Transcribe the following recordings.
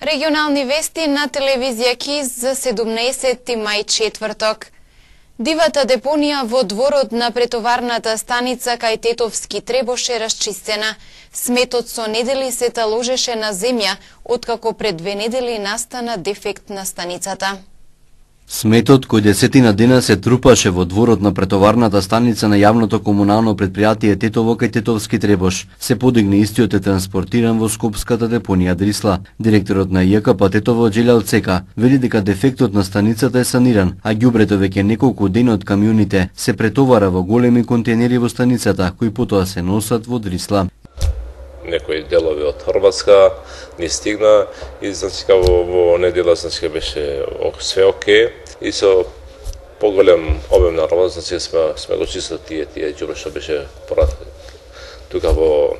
Регионални вести на телевизија КИС за 17 мај четврток. Дивата депонија во дворот на претоварната станица кај Тетовски требаше расчистена. Сметот со недели се таложеше на земја, откако пред 2 недели настана дефект на станицата. Сметот кој десетина дена се трупаше во дворот на претоварната станица на јавното комунално предпријатие Тетово кај Тетовски Требош се подигне, истиот е транспортиран во скопската депонија Дрисла. Директорот на ЈКП Тетово Ђелја Оцека вели дека дефектот на станицата е саниран, а ѓубрето веќе неколку дена од камионите се претовара во големи контейнери во станицата, кои потоа се носат во Дрисла. Некои делови од Хрватска ни стигна и во недела беше све окей и со поголем обем на работа сме го чистили тие ѓубре што беше тука во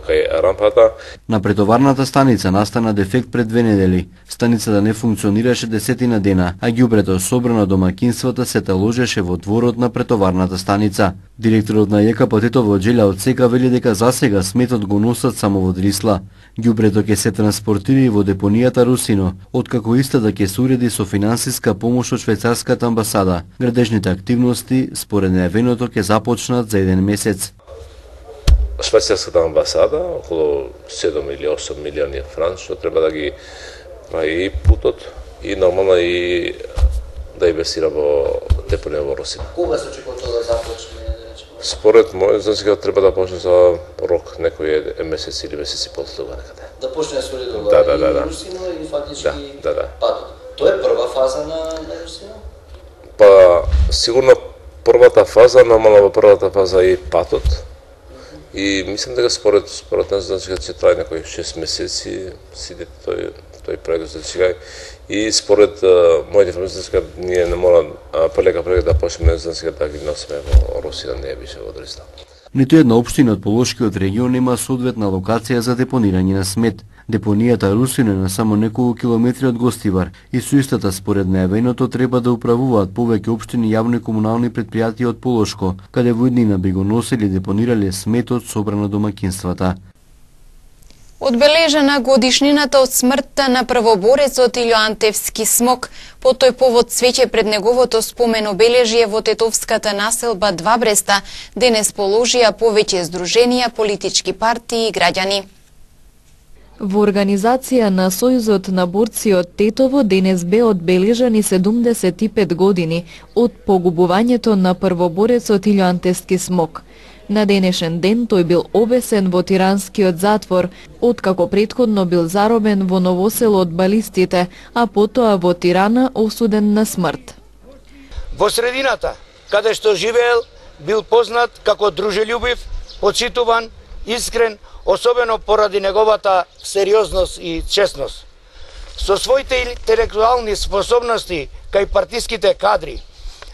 кај рампата. На претоварната станица настана дефект пред 2 недели. Станицата не функционираше десетина дена, а ѓубрето собрано домакинствата се таложеше во дворот на претоварната станица. Директорот на ЈКП Тетово Đелја Оцека вели дека засега сметот го носат само во Дрисла. Ѓубрето ќе се транспортира и во депонијата Русино, откако истата ќе се уреди со финансиска помош од швајцарската амбасада. Градежните активности според најавеното ќе започнат за 1 месец. Швајцарската амбасада околу 7 или 8 милиони франc што треба да ги прави и путот и нормално и да инвестира во депонија во Русина. Кога се очекува тоа да започне? Според мој, значи треба да почне за рок некој месец или месец и пол тоа некаде. Да почне со редова и Русино и фактички патот. Тоа е прва фаза на Русино? Па сигурно првата фаза, нормално во првата фаза и патот. И мислам дека според нас значи ќе трае некои 6 месеци сиде тој проект за сега. И според моите информации ние не мора полека да почнеме значи да ги носиме во Русија, не беше во Дрисла. Ниту една општина од Полошкиот регион нема соодветна локација за депонирање на смет. Депонијата Русино е на само неколку километри од Гостивар и со истата според најавеното треба да управуваат повеќе општини јавни комунални предпријатија од Полошко, каде во иднина би го носели и депонирале сметот собран од домаќинствата. Одбележана годишнината од смртта на првоборецот Илјо Антевски Смок. По тој повод свеќе пред неговото спомен обележие во тетовската населба Два Бреста денес положија повеќе здруженија, политички партии и граѓани. Во организација на Сојузот на борци од Тетово денес бе одбележани 75 години од погубувањето на првоборецот Илјо Антевски Смок. На денешен ден тој бил обесен во тиранскиот затвор, откако претходно бил заробен во Новосело од балистите, а потоа во Тирана осуден на смрт. Во средината, каде што живеел, бил познат како дружелюбив, почитуван, искрен, особено поради неговата сериозност и честност. Со своите интелектуални способности кај партиските кадри,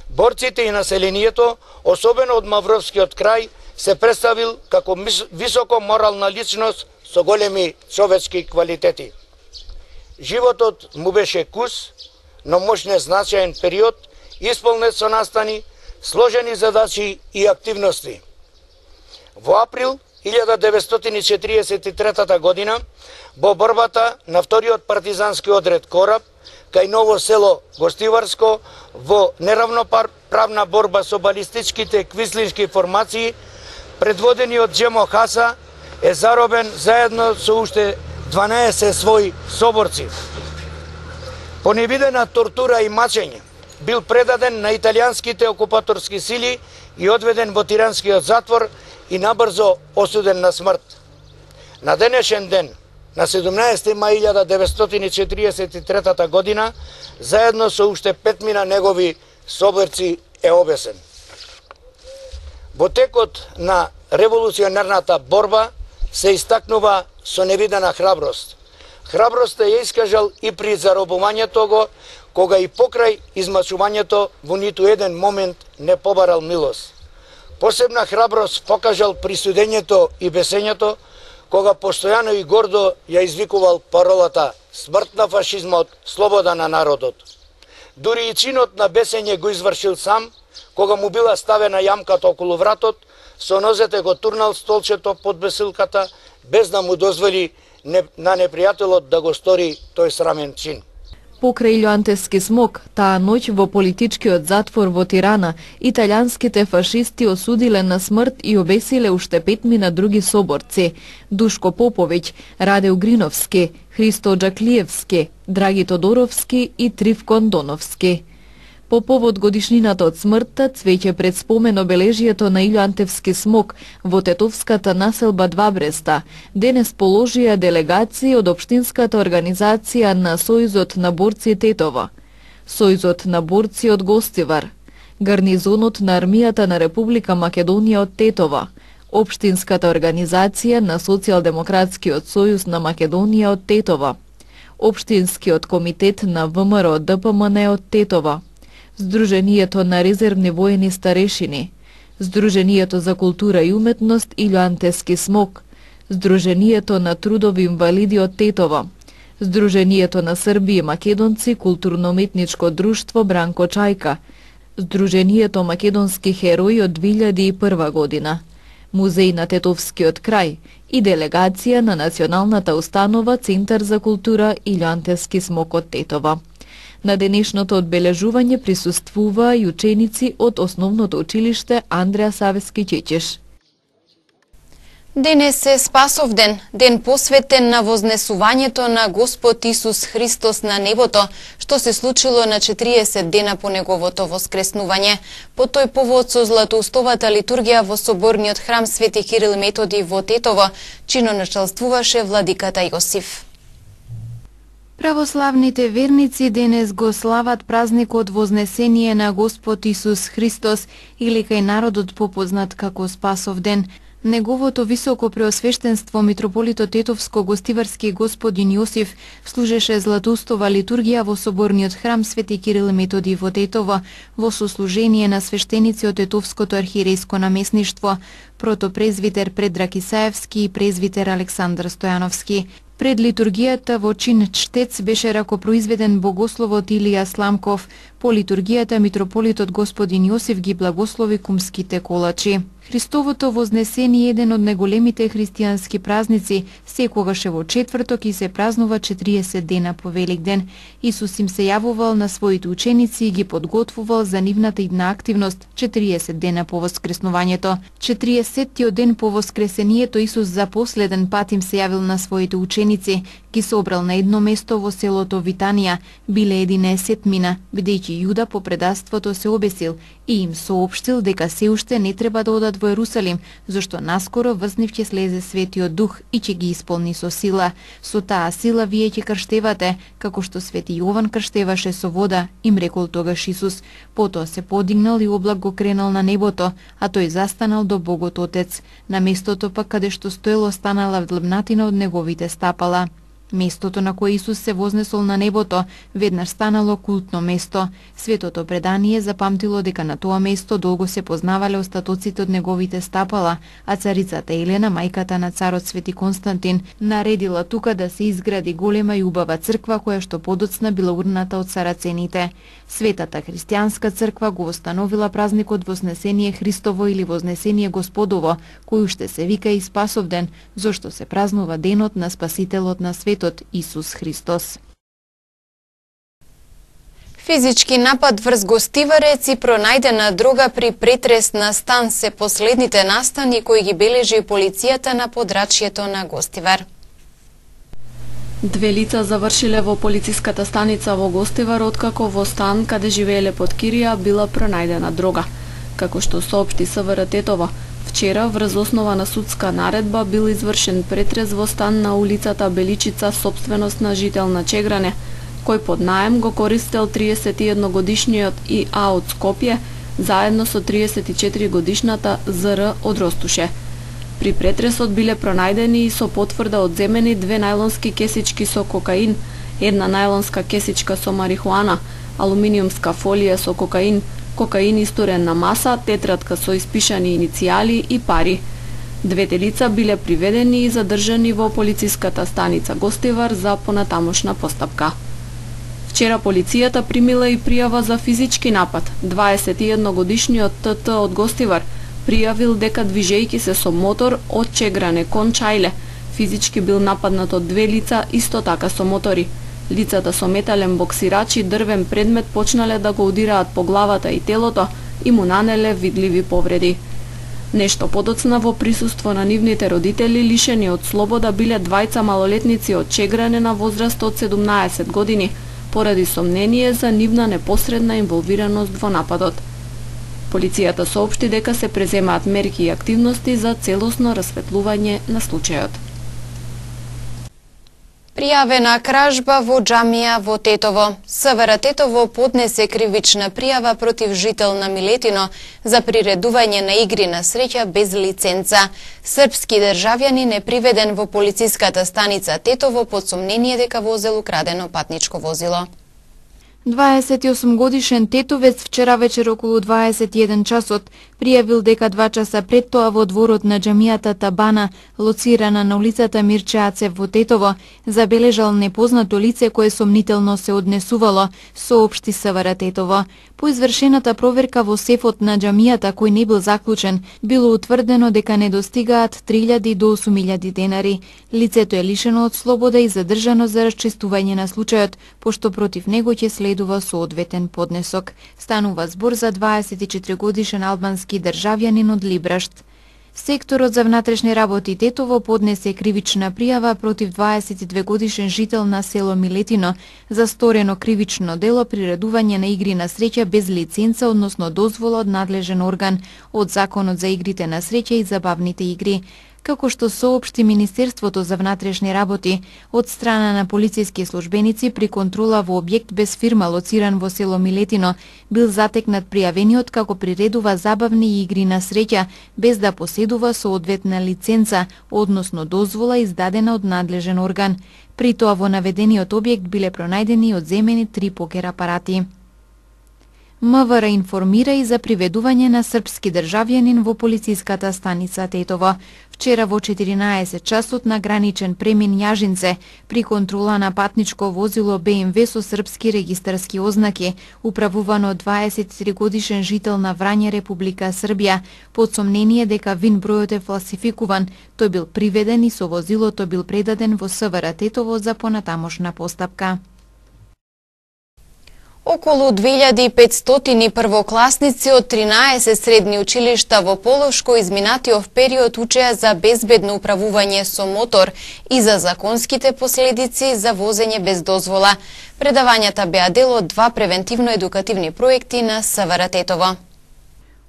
борците и населението, особено од Мавровскиот крај, се представил како високо морална личност со големи човечки квалитети. Животот му беше кус, но мощне значаен период, исполнет со настани, сложени задачи и активности. Во април 1943 година, во борбата на вториот партизански одред Кораб, кај Ново село Гостиварско, во неравноправна борба со балистичките квислински формации, предводени од Џемо Хаса, е заробен заедно со уште 12 своји соборци. По невидена тортура и мачење, бил предаден на италијанските окупаторски сили и одведен во тиранскиот затвор и набрзо осуден на смрт. На денешен ден, на 17 мај 1943 година, заедно со уште 5 негови соборци е обесен. Во текот на револуционерната борба се истакнува со невидена храброст. Храброста ја искажал и при заробувањето го, кога и покрај измачувањето во ниту еден момент не побарал милост. Посебна храброст покажал при судењето и бесењето, кога постојано и гордо ја извикувал паролата «Смрт на фашизмот, слобода на народот». Дури и чинот на бесење го извршил сам, кога му била ставена јамката околу вратот, со нозете го турнал столчето под бесилката, без да му дозволи на непријателот да го стори тој срамен чин. Покрај илјоантески смок, таа ноќ во политичкиот затвор во Тирана, италијанските фашисти осудиле на смрт и обесиле уште 5 други соборци: Душко Поповиќ, Раде Угриновски, Христо Джаклиевски, Драги Тодоровски и Тривкон Доновски. По повод годишнината од смртта, цвеќе пред спомен обележието на илјоантевски смок во тетовската населба Два Бреста, денес положија делегации од општинската организација на Сојузот на борци Тетово, Сојузот на борци од Гостивар, Гарнизонот на армијата на Република Македонија од Тетово, Општинската организација на Социјалдемократскиот сојуз на Македонија од Тетово, Општинскиот комитет на ВМРО ДПМН од Тетово, Сдруженијето на резервни воени старешини, Сдруженијето за култура и уметност Илјоантески смок, Сдруженијето на трудови инвалиди од Тетово, Сдруженијето на Срби и македонци културно-уметничко друштво Бранко Чајка, Сдруженијето македонски херои од 2001 година, Музеј на Тетовскиот крај и делегација на Националната установа Центар за култура Илјоантески смок од Тетово. На денешното одбележување присуствуваа и ученици од Основното училиште Андреа Савески Чечеш. Денес е Спасовден, ден посветен на вознесувањето на Господ Исус Христос на небото, што се случило на 40 дена по неговото воскреснување. По тој повод со златоустовата литургија во соборниот храм Свети Кирил Методи во Тетово, чиноначалствуваше владиката Јосиф. Православните верници денес го слават празникот Вознесение на Господ Исус Христос, или кај народот попознат како Спасовден. Неговото високо преосвештенство митрополитот Тетовско-Гостиварски господин Јосиф служеше златоустова литургија во соборниот храм Свети Кирил Методи во Тетово, во сослужение на свештеници од Тетовското архиерејско намесништво, протопрезвитер Предраг Исаевски и презвитер Александар Стојановски. Пред литургијата во чин чтец беше ракопроизведен богословот Илија Сламков. По литургијата митрополитот господин Јосиф ги благослови кумските колачи. Христовото вознесение е еден од најголемите христијански празници, секогаш е во четврток и се празнува 40 дена по Великден. Исус им се јавувал на своите ученици и ги подготвувал за нивната идна активност 40 дена по воскреснувањето. 40-тиот ден по воскресението Исус за последен пат им се јавил на своите ученици, ги собрал на едно место во селото Витанија, биле 11 мина, бидејќи Јуда по предавството се обесил и им соопштил дека се уште не треба да одат во Ерусалим, зашто наскоро врз нив ќе слезе Светиот Дух и ќе ги исполни со сила. Со таа сила вие ќе крштевате, како што Свети Јован крштеваше со вода, им рекол тогаш Исус. Потоа се подигнал и облак го кренал на небото, а тој застанал до Богот Отец. На местото пак каде што стоело станала влебнатина од неговите стапала. Местото на кое Исус се вознесол на небото веднаш станало култно место. Светото предание запамтило дека на тоа место долго се познавале остатоците од неговите стапала, а царицата Елена, мајката на царот Свети Константин, наредила тука да се изгради голема и убава црква која што подоцна била урната од сарацените. Светата христијанска црква го установила празникот Вознесение Христово или Вознесение Господово, кој уште се вика и Спасовден, зашто се празнува денот на Спасителот на светот Исус Христос. Физички напад врз Гостиварец и пронајдена дрога при претрес на стан се последните настани кои ги бележи полицијата на подрачјето на Гостивар. Две лица завршиле во полициската станица во Гостивар откако во стан каде живееле под кирија била пронајдена дрога. Како што соопшти СВР Тетово, вчера врз основа на судска наредба бил извршен претрес во стан на улицата Беличица, собственост на жител на Чегране, кој под наем го користел 31 годишниот ИА од Скопје, заедно со 34 годишната ЗР од Ростуше. При претресот биле пронајдени и со потврда одземени 2 најлонски кесички со кокаин, една најлонска кесичка со марихуана, алуминиумска фолија со кокаин, кокаин истурен на маса, тетратка со испишани иницијали и пари. Двете лица биле приведени и задржани во полициската станица Гостивар за понатамошна постапка. Вчера полицијата примила и пријава за физички напад. 21 годишниот ТТ од Гостивар пријавил дека движејќи се со мотор од Чегране кон Чајле, Физички бил нападнат од 2 лица, исто така со мотори. Лицата со метален боксирач и дрвен предмет почнале да го удираат по главата и телото и му нанеле видливи повреди. Нешто подоцна во присуство на нивните родители лишени од слобода биле двајца малолетници од Чегране на возраст од 17 години, поради сомнение за нивна непосредна инволвираност во нападот. Полицијата соопшти дека се преземаат мерки и активности за целосно расветлување на случајот. Пријавена кражба во џамија во Тетово. СВР Тетово поднесе кривична пријава против жител на Милетино за приредување на игри на среќа без лиценца. Српски државјанин е приведен во полициската станица Тетово под сомнение дека возел украдено патничко возило. 28 годишен тетовец вчера вечер околу 21 часот пријавил дека 2 часа пред тоа во дворот на џамијата Табана, лоцирана на улицата Мирче Ацев во Тетово, забележал непознато лице кое сомнително се однесувало, соопшти СВР Тетово. По извршената проверка во сефот на џамијата, кој не бил заклучен, било утврдено дека не достигаат 3000 до 8000 денари. Лицето е лишено од слобода и задржано за расчистување на случајот, пошто против него ќе следува соодветен поднесок. Станува збор за 24 годишен албански државјанин од Либрашт. Секторот за внатрешни работи Тетово поднесе кривична пријава против 22 годишен жител на село Милетино за сторено кривично дело приредување на игри на среќа без лиценца, односно дозвола од надлежен орган од Законот за игрите на среќа и забавните игри. Како што соопшти Министерството за внатрешни работи, од страна на полициски службеници при контрола во објект без фирма лоциран во село Милетино, бил затекнат пријавениот како приредува забавни игри на среќа без да поседува соодветна лиценца, односно дозвола издадена од надлежен орган. При тоа во наведениот објект биле пронајдени и одземени 3 покер апарати. МВР информира и за приведување на српски државјанин во полициската станица Тетово. Вчера во 14 часот на граничен премин Јажинце, при контрола на патничко возило БМВ со српски регистарски ознаки, управувано од 23 годишен жител на Врање, Република Србија, под сомнение дека вин бројот е фалсификуван, тој бил приведен и со возилото бил предаден во СВР Тетово за понатамошна постапка. Околу 2500 првокласници од 13 средни училишта во Полошко изминатиот период учеа за безбедно управување со мотор и за законските последици за возење без дозвола. Предавањата беа дел од 2 превентивно-едукативни проекти на СВР Тетово.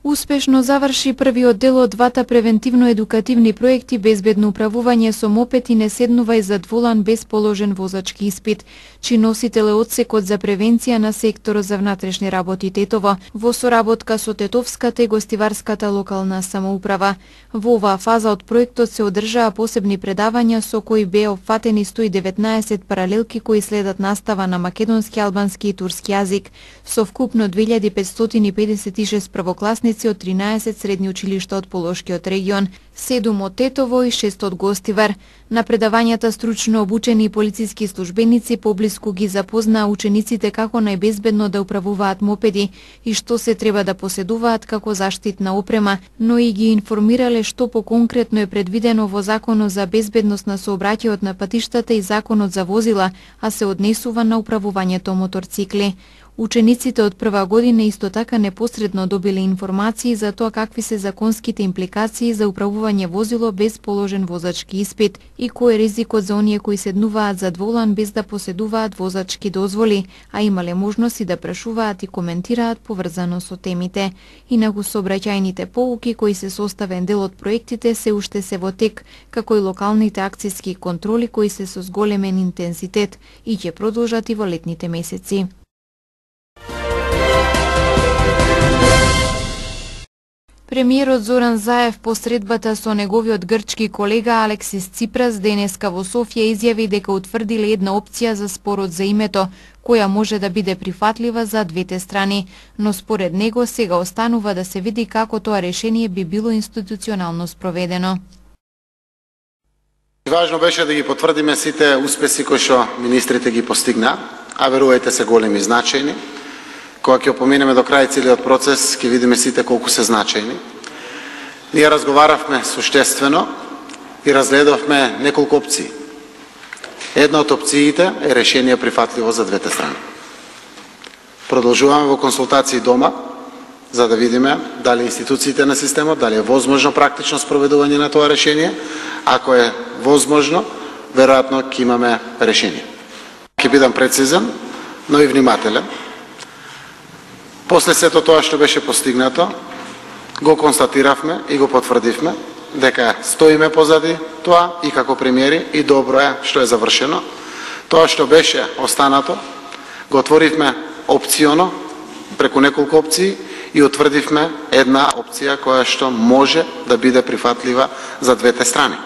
Успешно заврши првиот дел од 2 превентивно-едукативни проекти безбедно управување со мопед и не седнува задволан без положен возачки испит, чиј носител е одсекот за превенција на секторот за внатрешни работи Тетово, во соработка со Тетовската и Гостиварската локална самоуправа. Во оваа фаза од проектот се одржаа посебни предавања со кои беа опфатени 119 паралелки кои следат настава на македонски, албански и турски јазик, со вкупно 2556 првокласници од 13 средни училишта од Полошкиот регион, 7 од Тетово и 6 од Гостивар. На предавањата стручно обучени полициски службеници поблиску ги запознаа учениците како најбезбедно да управуваат мопеди и што се треба да поседуваат како заштитна опрема, но и ги информирале што поконкретно е предвидено во Законот за безбедност на сообраќајот на патиштата и Законот за возила, а се однесува на управувањето моторцикли. Учениците од прва година исто така непосредно добиле информации за тоа какви се законските импликации за управување возило без положен возачки испит и кој е ризикот за оние кои седнуваат зад волан без да поседуваат возачки дозволи, а имале можности да прашуваат и коментираат поврзано со темите. Инаку сообраќајните поуки кои се составен дел од проектите се уште се во тек, како и локалните акциски контроли кои се со зголемен интензитет и ќе продолжат и во летните месеци. Премиерот Зоран Заев по средбата со неговиот грчки колега Алексис Ципрас денеска во Софија изјави дека утврдиле една опција за спорот за името, која може да биде прифатлива за двете страни, но според него сега останува да се види како тоа решение би било институционално спроведено. Важно беше да ги потврдиме сите успеси кои што министрите ги постигна, а верувајте се големи и значајни. Кога ќе поминеме до крај целиот процес, ќе видиме сите колку се значајни. Ние разговаравме суштествено и разгледавме неколку опции. Една од опциите е решение прифатливо за двете страни. Продолжуваме во консултации дома, за да видиме дали институциите на системот, дали е возможно практично спроведување на тоа решение. Ако е возможно, веројатно ќе имаме решение. Ќе бидам прецизен, но и внимателен. После сето тоа што беше постигнато, го констатиравме и го потврдивме дека стоиме позади тоа и како премиери и добро е што е завршено. Тоа што беше останато, го отворивме опционо, преку неколку опции и утврдивме една опција која што може да биде прифатлива за двете страни.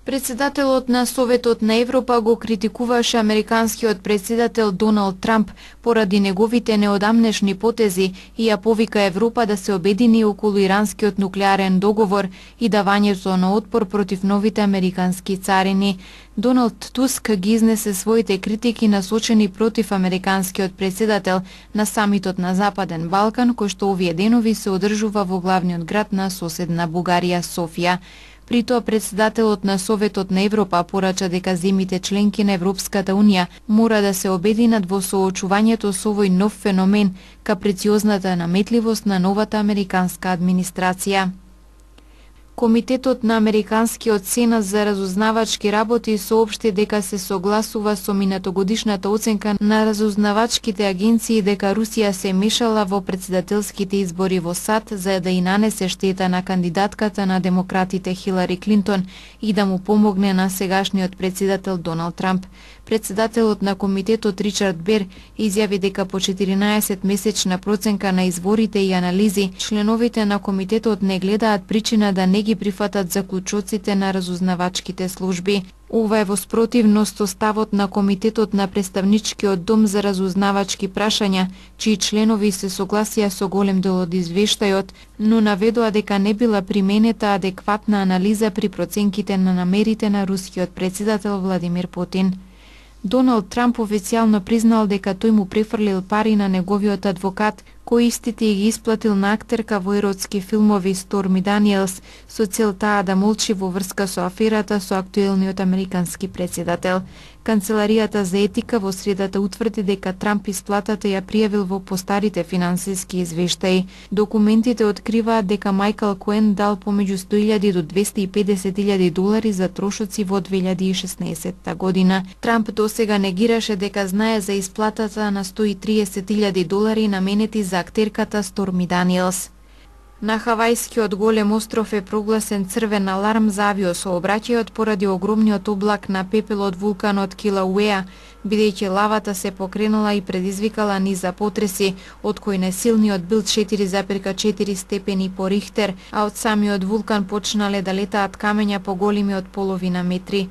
Председателот на Советот на Европа го критикуваше американскиот председател Доналд Трамп поради неговите неодамнешни потези и ја повика Европа да се обедини околу иранскиот нуклеарен договор и давањето на отпор против новите американски царини. Доналд Туск ги изнесе своите критики насочени против американскиот председател на самитот на Западен Балкан, кој што овие денови се одржува во главниот град на соседна Бугарија, Софија. При тоа председателот на Советот на Европа порача дека земјите членки на Европската Унија мора да се обединат во соочувањето со овој нов феномен, каприциозната наметливост на новата американска администрација. Комитетот на Американскиот сенат за разузнавачки работи соопшти дека се согласува со минатогодишната оценка на разузнавачките агенции дека Русија се мешала во претседателските избори во САД за да и нанесе штета на кандидатката на демократите Хилари Клинтон и да му помогне на сегашниот председател Доналд Трамп. Председателот на комитетот Ричард Бер изјави дека по 14-месечна проценка на изворите и анализи, членовите на комитетот не гледаат причина да не ги прифатат заклучоците на разузнавачките служби. Ова е во спротивност со ставот на Комитетот на Представничкиот дом за разузнавачки прашања, чии членови се согласија со голем дел од извештајот, но наведоа дека не била применета адекватна анализа при проценките на намерите на рускиот председател Владимир Путин. Доналд Трамп официјално признал дека тој му префрлил пари на неговиот адвокат, кој истите ги исплатил на актерка во еротски филмови Сторми Даниелс со цел таа да молчи во врска со аферата со актуелниот американски председател. Канцеларијата за етика во средата утврди дека Трамп исплатата ја пријавил во постарите финансиски извештаи. Документите откриваат дека Мајкл Коен дал помеѓу 100.000 до 250.000 долари за трошоци во 2016 година. Трамп досега негираше дека знае за исплатата на 130.000 долари наменети за актерката Сторми Даниелс. На Хавајскиот голем остров е прогласен црвен аларм за авиосообраќајот поради огромниот облак на пепел од вулканот Килауеа, бидејќи лавата се покренала и предизвикала низ потреси, од кои најсилниот бил 4,4 степени по Рихтер, а од самиот вулкан почнале да летаат камења поголеми од половина метри.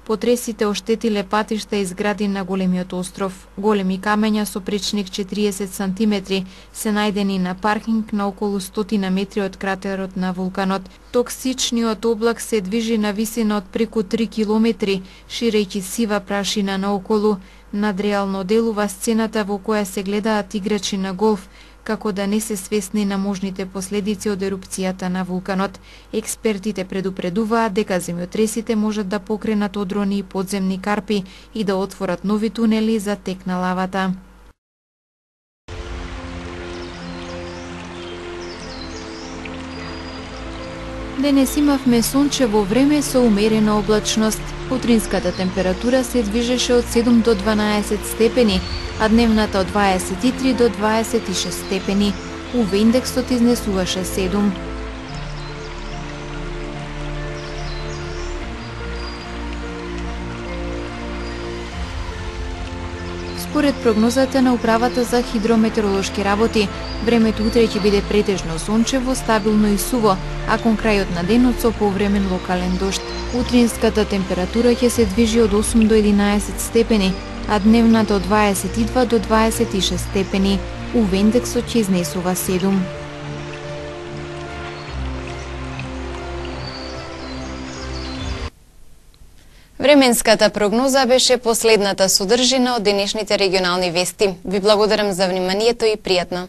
Потресите оштетиле патишта и згради на големиот остров. Големи камења со пречник 40 сантиметри се најдени на паркинг на околу 100 метри од кратерот на вулканот. Токсичниот облак се движи на висина од преку 3 километри, ширејќи сива прашина наоколу. Надреално делува сцената во која се гледаат играчи на голф, како да не се свесни на можните последици од ерупцијата на вулканот. Експертите предупредуваат дека земјотресите можат да покренат одрони и подземни карпи и да отворат нови тунели за тек на лавата. Денес имавме сончево време со умерена облачност. Утринската температура се движеше од 7 до 12 степени, а дневната од 23 до 26 степени. УВ индексот изнесуваше 7. Според прогнозата на Управата за хидрометеоролошки работи, времето утре ќе биде претежно сончево, стабилно и суво, а кон крајот на денот со повремен локален дожд. Утринската температура ќе се движи од 8 до 11 степени, а дневната од 22 до 26 степени. УВ индексот ќе изнесува 7. Временската прогноза беше последната содржина од денешните регионални вести. Ви благодарам за вниманието и пријатно.